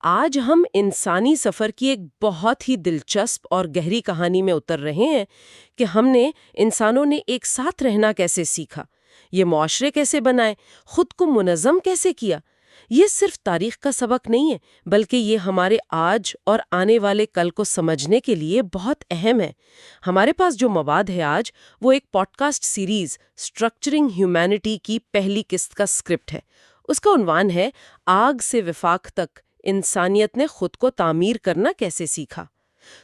آج ہم انسانی سفر کی ایک بہت ہی دلچسپ اور گہری کہانی میں اتر رہے ہیں کہ ہم نے انسانوں نے ایک ساتھ رہنا کیسے سیکھا، یہ معاشرے کیسے بنائے، خود کو منظم کیسے کیا۔ یہ صرف تاریخ کا سبق نہیں ہے، بلکہ یہ ہمارے آج اور آنے والے کل کو سمجھنے کے لیے بہت اہم ہے۔ ہمارے پاس جو مواد ہے آج، وہ ایک podcast series structuring humanity کی پہلی قسط کا اسکرپٹ ہے۔ اس کا عنوان ہے آگ سے وفاق تک، انسانیت نے خود کو تعمیر کرنا کیسے سیکھا۔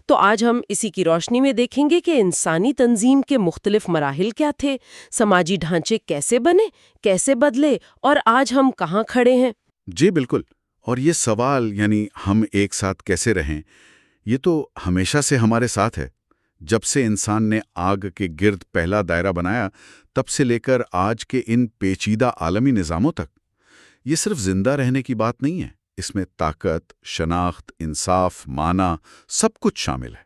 تو آج ہم اسی کی روشنی میں دیکھیں گے کہ انسانی تنظیم کے مختلف مراحل کیا تھے، سماجی ڈھانچے کیسے بنے، کیسے بدلے، اور آج ہم کہاں کھڑے ہیں۔ جی بالکل، اور یہ سوال یعنی ہم ایک ساتھ کیسے رہیں، یہ تو ہمیشہ سے ہمارے ساتھ ہے۔ جب سے انسان نے آگ کے گرد پہلا دائرہ بنایا، تب سے لے کر آج کے ان پیچیدہ عالمی نظاموں تک، یہ صرف زندہ رہنے کی بات نہیں ہے، اس میں طاقت، شناخت، انصاف، معنی سب کچھ شامل ہے۔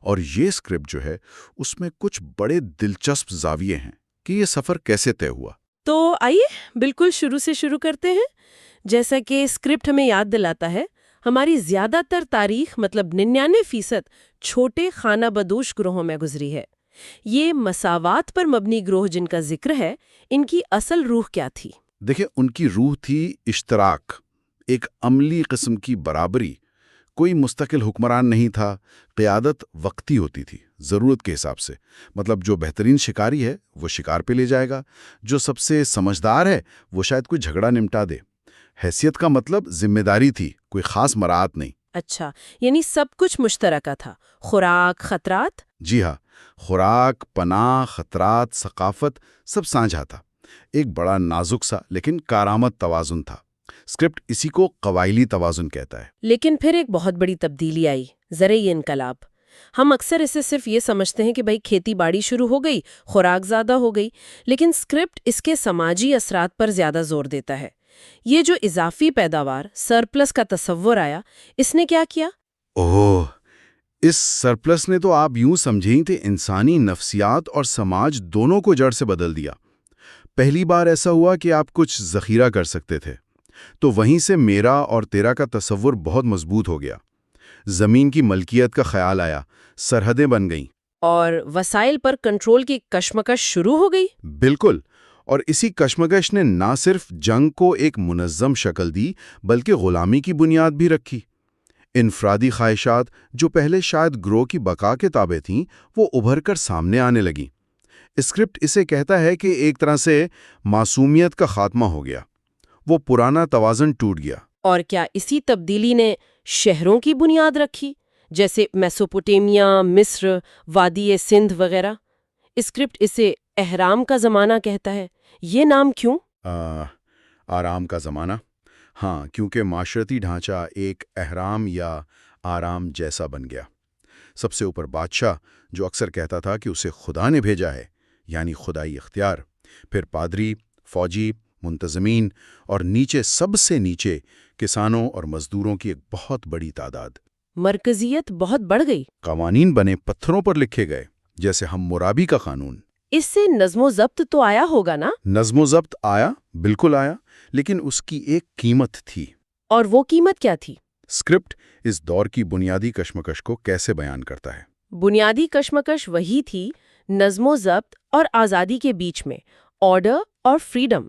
اور یہ اسکرپٹ جو ہے، اس میں کچھ بڑے دلچسپ زاویے ہیں کہ یہ سفر کیسے طے ہوا۔ تو آئیے بالکل شروع سے شروع کرتے ہیں۔ جیسا کہ اسکرپٹ ہمیں یاد دلاتا ہے، ہماری زیادہ تر تاریخ مطلب 99% چھوٹے خانہ بدوش گروہوں میں گزری ہے۔ یہ مساوات پر مبنی گروہ جن کا ذکر ہے، ان کی اصل روح کیا تھی؟ دیکھیں، ان کی روح تھی اشتراک، ایک عملی قسم کی برابری۔ کوئی مستقل حکمران نہیں تھا، قیادت وقتی ہوتی تھی، ضرورت کے حساب سے۔ مطلب جو بہترین شکاری ہے وہ شکار پہ لے جائے گا، جو سب سے سمجھدار ہے وہ شاید کوئی جھگڑا نمٹا دے۔ حیثیت کا مطلب ذمہ داری تھی، کوئی خاص مراعات نہیں۔ اچھا، یعنی سب کچھ مشترکہ تھا، خوراک، خطرات۔ جی ہاں، خوراک، پناہ، خطرات، ثقافت سب سانجھا تھا۔ ایک بڑا نازک سا لیکن کارآمد توازن تھا۔ اسکرپٹ اسی کو قبائلی توازن کہتا ہے۔ لیکن پھر ایک بہت بڑی تبدیلی آئی، زرعی انقلاب۔ ہم اکثر اسے صرف یہ سمجھتے ہیں کہ بھئی کھیتی باڑی شروع ہو گئی، خوراک زیادہ ہو گئی، لیکن اسکرپٹ اس کے سماجی اثرات پر زیادہ زور دیتا ہے۔ یہ جو اضافی پیداوار، سرپلس کا تصور آیا، اس نے کیا کیا؟ اوہ، اس سرپلس نے تو آپ یوں سمجھیں کہ انسانی نفسیات اور سماج دونوں کو جڑ سے بدل دیا۔ پہلی بار ایسا ہوا کہ آپ کچھ ذخیرہ کر سکتے تھے، تو وہیں سے میرا اور تیرا کا تصور بہت مضبوط ہو گیا۔ زمین کی ملکیت کا خیال آیا، سرحدیں بن گئیں۔ اور وسائل پر کنٹرول کی کشمکش شروع ہو گئی۔ بالکل، اور اسی کشمکش نے نہ صرف جنگ کو ایک منظم شکل دی، بلکہ غلامی کی بنیاد بھی رکھی۔ انفرادی خواہشات جو پہلے شاید گروہ کی بقا کے تابع تھیں، وہ ابھر کر سامنے آنے لگیں۔ اسکرپٹ اسے کہتا ہے کہ ایک طرح سے معصومیت کا خاتمہ ہو گیا، وہ پرانا توازن ٹوٹ گیا۔ اور کیا اسی تبدیلی نے شہروں کی بنیاد رکھی، جیسے میسوپوٹیمیا، مصر، وادی سندھ وغیرہ؟ اسکرپٹ اسے احرام کا زمانہ کہتا ہے۔ یہ نام کیوں؟ آرام کا زمانہ، ہاں، کیونکہ معاشرتی ڈھانچہ ایک احرام یا آرام جیسا بن گیا۔ سب سے اوپر بادشاہ، جو اکثر کہتا تھا کہ اسے خدا نے بھیجا ہے، یعنی خدائی اختیار، پھر پادری، فوجی، منتظمین، اور نیچے سب سے نیچے کسانوں اور مزدوروں کی ایک بہت بڑی تعداد۔ مرکزیت بہت بڑھ گئی۔ قوانین بنے پتھروں پر لکھے گئے، جیسے حمورابی کا قانون۔ اس سے نظم و ضبط تو آیا ہوگا نا؟ نظم و ضبط آیا، بالکل آیا، لیکن اس کی ایک قیمت تھی۔ اور وہ قیمت کیا تھی؟ اسکرپٹ اس دور کی بنیادی کشمکش کو کیسے بیان کرتا ہے؟ بنیادی کشمکش وہی تھی، نظم و ضبط اور آزادی کے بیچ میں، آرڈر اور فریڈم۔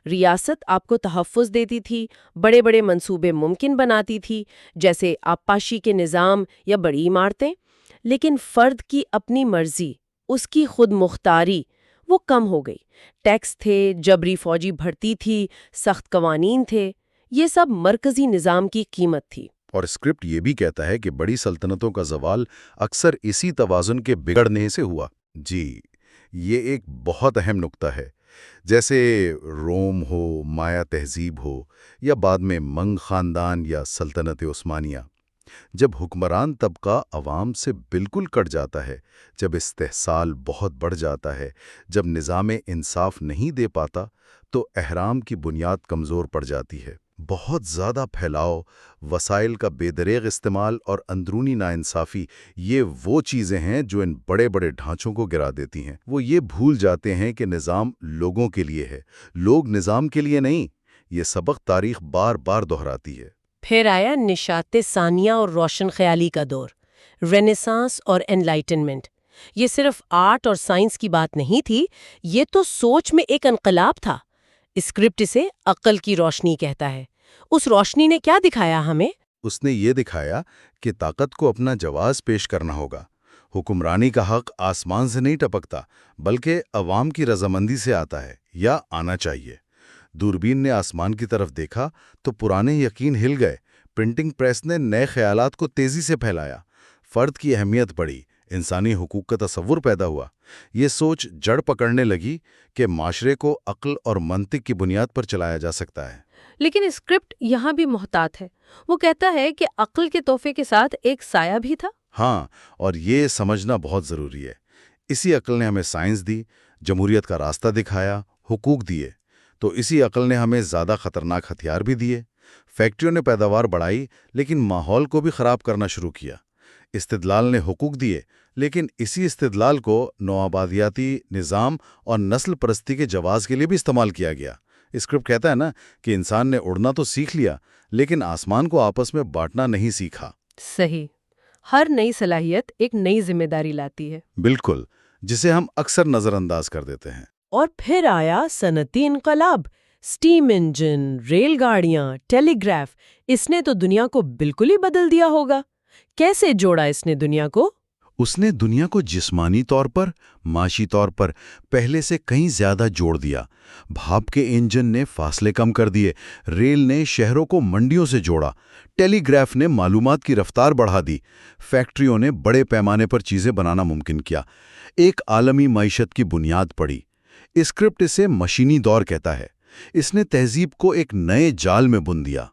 ریاست آپ کو تحفظ دیتی تھی، بڑے بڑے منصوبے ممکن بناتی تھی، جیسے آبپاشی کے نظام یا بڑی عمارتیں، لیکن فرد کی اپنی مرضی، اس کی خود مختاری، وہ کم ہو گئی۔ ٹیکس تھے، جبری فوجی بھرتی تھی، سخت قوانین تھے، یہ سب مرکزی نظام کی قیمت تھی۔ اور اسکرپٹ یہ بھی کہتا ہے کہ بڑی سلطنتوں کا زوال اکثر اسی توازن کے بگڑنے سے ہوا۔ جی، یہ ایک بہت اہم نکتہ ہے۔ جیسے روم ہو، مایا تہذیب ہو، یا بعد میں منگ خاندان یا سلطنت عثمانیہ، جب حکمران طبقہ عوام سے بالکل کٹ جاتا ہے، جب استحصال بہت بڑھ جاتا ہے، جب نظام انصاف نہیں دے پاتا، تو احرام کی بنیاد کمزور پڑ جاتی ہے۔ بہت زیادہ پھیلاؤ، وسائل کا بے دریغ استعمال اور اندرونی ناانصافی، یہ وہ چیزیں ہیں جو ان بڑے بڑے ڈھانچوں کو گرا دیتی ہیں۔ وہ یہ بھول جاتے ہیں کہ نظام لوگوں کے لیے ہے، لوگ نظام کے لیے نہیں۔ یہ سبق تاریخ بار بار دہراتی ہے۔ پھر آیا نشاط ثانیہ اور روشن خیالی کا دور، رینیسانس اور انلائٹنمنٹ۔ یہ صرف آرٹ اور سائنس کی بات نہیں تھی، یہ تو سوچ میں ایک انقلاب تھا۔ اسکرپٹ اسے عقل کی روشنی کہتا ہے۔ اس روشنی نے کیا دکھایا ہمیں؟ اس نے یہ دکھایا کہ طاقت کو اپنا جواز پیش کرنا ہوگا۔ حکمرانی کا حق آسمان سے نہیں ٹپکتا، بلکہ عوام کی رضامندی سے آتا ہے یا آنا چاہیے۔ دوربین نے آسمان کی طرف دیکھا تو پرانے یقین ہل گئے۔ پرنٹنگ پریس نے نئے خیالات کو تیزی سے پھیلایا۔ فرد کی اہمیت بڑھی، انسانی حقوق کا تصور پیدا ہوا۔ یہ سوچ جڑ پکڑنے لگی کہ معاشرے کو عقل اور منطق کی بنیاد پر چلایا جا سکتا ہے۔ لیکن اسکرپٹ یہاں بھی محتاط ہے۔ وہ کہتا ہے کہ عقل کے تحفے کے ساتھ ایک سایہ بھی تھا۔ ہاں، اور یہ سمجھنا بہت ضروری ہے۔ اسی عقل نے ہمیں سائنس دی، جمہوریت کا راستہ دکھایا، حقوق دیے۔ تو اسی عقل نے ہمیں زیادہ خطرناک ہتھیار بھی دیے۔ فیکٹریوں نے پیداوار بڑھائی، لیکن ماحول کو بھی خراب کرنا شروع کیا۔ استدلال نے حقوق دیے، لیکن اسی استدلال کو نوآبادیاتی نظام اور نسل پرستی کے جواز کے لیے بھی استعمال کیا گیا۔ اسکرپٹ کہتا ہے نا کہ انسان نے اڑنا تو سیکھ لیا، لیکن آسمان کو آپس میں بانٹنا نہیں سیکھا۔ صحیح۔ ہر نئی صلاحیت ایک نئی ذمہ داری لاتی ہے۔ بالکل، جسے ہم اکثر نظر انداز کر دیتے ہیں۔ اور پھر آیا صنعتی انقلاب، سٹیم انجن، ریل گاڑیاں، ٹیلی گراف۔ اس نے تو دنیا کو بالکل ہی بدل دیا ہوگا۔ کیسے جوڑا اس نے دنیا کو؟ اس نے دنیا کو جسمانی طور پر، معاشی طور پر پہلے سے کہیں زیادہ جوڑ دیا۔ بھاپ کے انجن نے فاصلے کم کر دیے، ریل نے شہروں کو منڈیوں سے جوڑا، ٹیلی گراف نے معلومات کی رفتار بڑھا دی، فیکٹریوں نے بڑے پیمانے پر چیزیں بنانا ممکن کیا، ایک عالمی معیشت کی بنیاد پڑی۔ اسکرپٹ اسے مشینی دور کہتا ہے۔ اس نے تہذیب کو ایک نئے جال میں بن دیا۔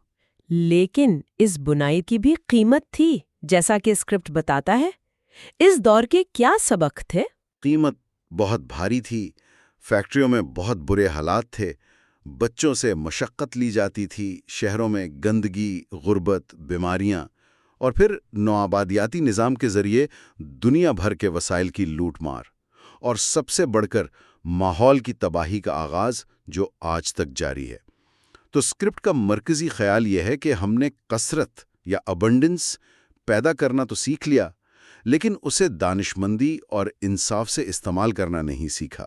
لیکن اس بنائی کی بھی قیمت تھی، جیسا کہ اسکرپٹ بتاتا ہے۔ اس دور کے کیا سبق تھے؟ قیمت بہت بھاری تھی۔ فیکٹریوں میں بہت برے حالات تھے، بچوں سے مشقت لی جاتی تھی، شہروں میں گندگی، غربت، بیماریاں، اور پھر نوآبادیاتی نظام کے ذریعے دنیا بھر کے وسائل کی لوٹ مار، اور سب سے بڑھ کر ماحول کی تباہی کا آغاز جو آج تک جاری ہے۔ تو اسکرپٹ کا مرکزی خیال یہ ہے کہ ہم نے کثرت یا ابنڈنس پیدا کرنا تو سیکھ لیا، لیکن اسے دانشمندی اور انصاف سے استعمال کرنا نہیں سیکھا۔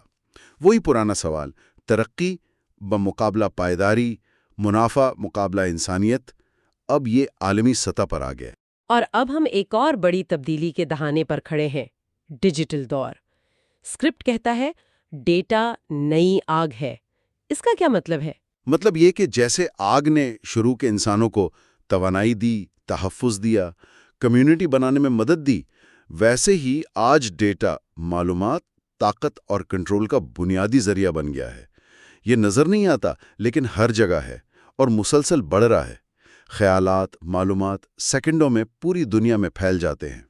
وہی پرانا سوال، ترقی بمقابلہ پائیداری، منافع مقابلہ انسانیت، اب یہ عالمی سطح پر آ گیا۔ اور اب ہم ایک اور بڑی تبدیلی کے دہانے پر کھڑے ہیں، ڈیجیٹل دور۔ اسکرپٹ کہتا ہے ڈیٹا نئی آگ ہے۔ اس کا کیا مطلب ہے؟ مطلب یہ کہ جیسے آگ نے شروع کے انسانوں کو توانائی دی، تحفظ دیا، کمیونٹی بنانے میں مدد دی، ویسے ہی آج ڈیٹا، معلومات، طاقت اور کنٹرول کا بنیادی ذریعہ بن گیا ہے۔ یہ نظر نہیں آتا، لیکن ہر جگہ ہے اور مسلسل بڑھ رہا ہے۔ خیالات، معلومات سیکنڈوں میں پوری دنیا میں پھیل جاتے ہیں۔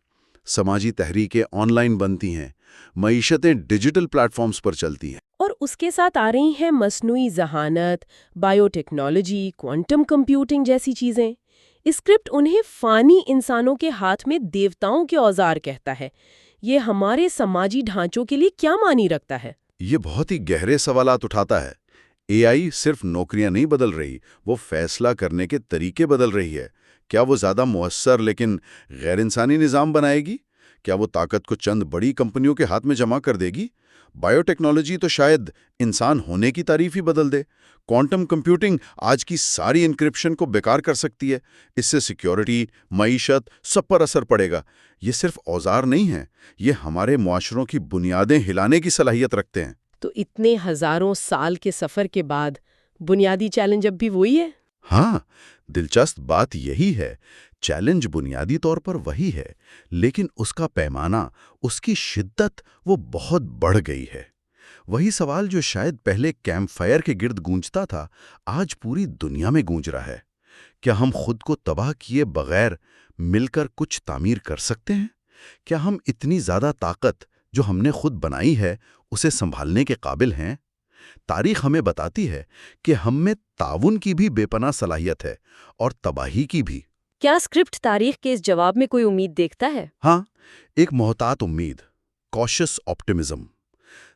سماجی تحریکیں آن لائن بنتی ہیں، معیشتیں ڈیجیٹل پلیٹ فارمز پر چلتی ہیں۔ اور اس کے ساتھ آ رہی ہیں مصنوعی ذہانت، بائیو ٹیکنالوجی، کوانٹم کمپیوٹنگ جیسی چیزیں۔ اسکرپٹ انہیں فانی انسانوں کے ہاتھ میں دیوتاؤں کے اوزار کہتا ہے۔ یہ ہمارے سماجی ڈھانچوں کے لیے کیا معنی رکھتا ہے؟ یہ بہت ہی گہرے سوالات اٹھاتا ہے۔ اے آئی صرف نوکریاں نہیں بدل رہی، وہ فیصلہ کرنے کے طریقے بدل رہی ہے۔ کیا وہ زیادہ مؤثر لیکن غیر انسانی نظام بنائے گی؟ کیا وہ طاقت کو چند بڑی کمپنیوں کے ہاتھ میں جمع کر دے گی؟ بائیو ٹیکنالوجی تو شاید انسان ہونے کی تعریف ہی بدل دے۔ کوانٹم کمپیوٹنگ آج کی ساری انکرپشن کو بیکار کر سکتی ہے۔ اس سے سیکیورٹی، معیشت، سب پر اثر پڑے گا۔ یہ صرف اوزار نہیں ہیں، یہ ہمارے معاشروں کی بنیادیں ہلانے کی صلاحیت رکھتے ہیں۔ تو اتنے ہزاروں سال کے سفر کے بعد بنیادی چیلنج اب بھی وہی ہے؟ ہاں، دلچسپ بات یہی ہے۔ چیلنج بنیادی طور پر وہی ہے، لیکن اس کا پیمانہ، اس کی شدت، وہ بہت بڑھ گئی ہے۔ وہی سوال جو شاید پہلے کیمپ فائر کے گرد گونجتا تھا، آج پوری دنیا میں گونج رہا ہے۔ کیا ہم خود کو تباہ کیے بغیر مل کر کچھ تعمیر کر سکتے ہیں؟ کیا ہم اتنی زیادہ طاقت جو ہم نے خود بنائی ہے، اسے سنبھالنے کے قابل ہیں؟ تاریخ ہمیں بتاتی ہے کہ ہم میں تعاون کی بھی بے پناہ صلاحیت ہے اور تباہی کی بھی۔ کیا اسکرپٹ تاریخ کے اس جواب میں کوئی امید دیکھتا ہے؟ ہاں، ایک محتاط امید، کوشس آپٹیمزم۔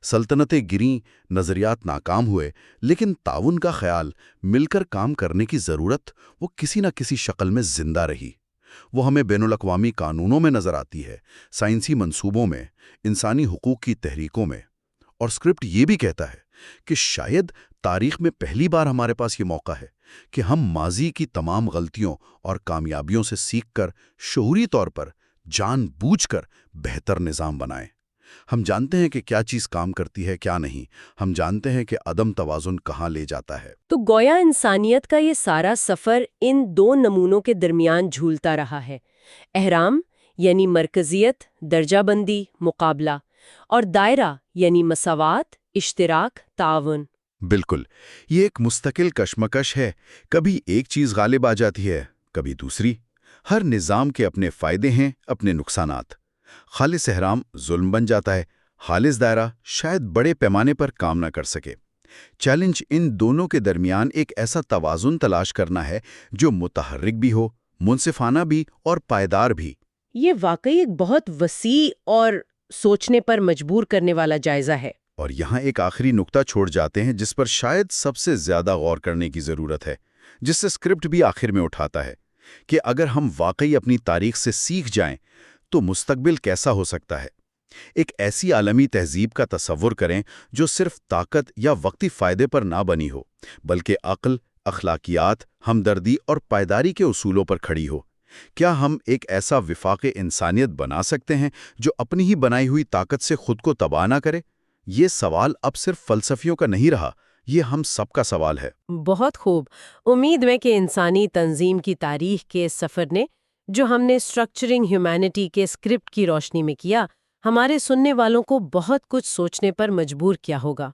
سلطنتیں گریں، نظریات ناکام ہوئے، لیکن تعاون کا خیال، مل کر کام کرنے کی ضرورت، وہ کسی نہ کسی شکل میں زندہ رہی۔ وہ ہمیں بین الاقوامی قانونوں میں نظر آتی ہے، سائنسی منصوبوں میں، انسانی حقوق کی تحریکوں میں۔ اور اسکرپٹ یہ بھی کہتا ہے کہ شاید تاریخ میں پہلی بار ہمارے پاس یہ موقع ہے کہ ہم ماضی کی تمام غلطیوں اور کامیابیوں سے سیکھ کر شعوری طور پر جان بوجھ کر بہتر نظام بنائیں۔ ہم جانتے ہیں کہ کیا چیز کام کرتی ہے، کیا نہیں۔ ہم جانتے ہیں کہ عدم توازن کہاں لے جاتا ہے۔ تو گویا انسانیت کا یہ سارا سفر ان دو نمونوں کے درمیان جھولتا رہا ہے، اہرام یعنی مرکزیت، درجہ بندی، مقابلہ، اور دائرہ یعنی مساوات، اشتراک، تعاون۔ بالکل، یہ ایک مستقل کشمکش ہے، کبھی ایک چیز غالب آ جاتی ہے، کبھی دوسری۔ ہر نظام کے اپنے فائدے ہیں، اپنے نقصانات۔ خالص احرام ظلم بن جاتا ہے، خالص دائرہ شاید بڑے پیمانے پر کام نہ کر سکے۔ چیلنج ان دونوں کے درمیان ایک ایسا توازن تلاش کرنا ہے جو متحرک بھی ہو، منصفانہ بھی اور پائیدار بھی۔ یہ واقعی ایک بہت وسیع اور سوچنے پر مجبور کرنے والا جائزہ ہے۔ اور یہاں ایک آخری نقطہ چھوڑ جاتے ہیں جس پر شاید سب سے زیادہ غور کرنے کی ضرورت ہے، جس سے اسکرپٹ بھی آخر میں اٹھاتا ہے کہ اگر ہم واقعی اپنی تاریخ سے سیکھ جائیں تو مستقبل کیسا ہو سکتا ہے۔ ایک ایسی عالمی تہذیب کا تصور کریں جو صرف طاقت یا وقتی فائدے پر نہ بنی ہو، بلکہ عقل، اخلاقیات، ہمدردی اور پائیداری کے اصولوں پر کھڑی ہو۔ کیا ہم ایک ایسا وفاق انسانیت بنا سکتے ہیں جو اپنی ہی بنائی ہوئی طاقت سے خود کو تباہ نہ کرے؟ یہ سوال اب صرف فلسفیوں کا نہیں رہا، یہ ہم سب کا سوال ہے۔ بہت خوب۔ امید ہے کہ انسانی تنظیم کی تاریخ کے اس سفر نے، جو ہم نے اسٹرکچرنگ ہیومینٹی کے اسکرپٹ کی روشنی میں کیا، ہمارے سننے والوں کو بہت کچھ سوچنے پر مجبور کیا ہوگا۔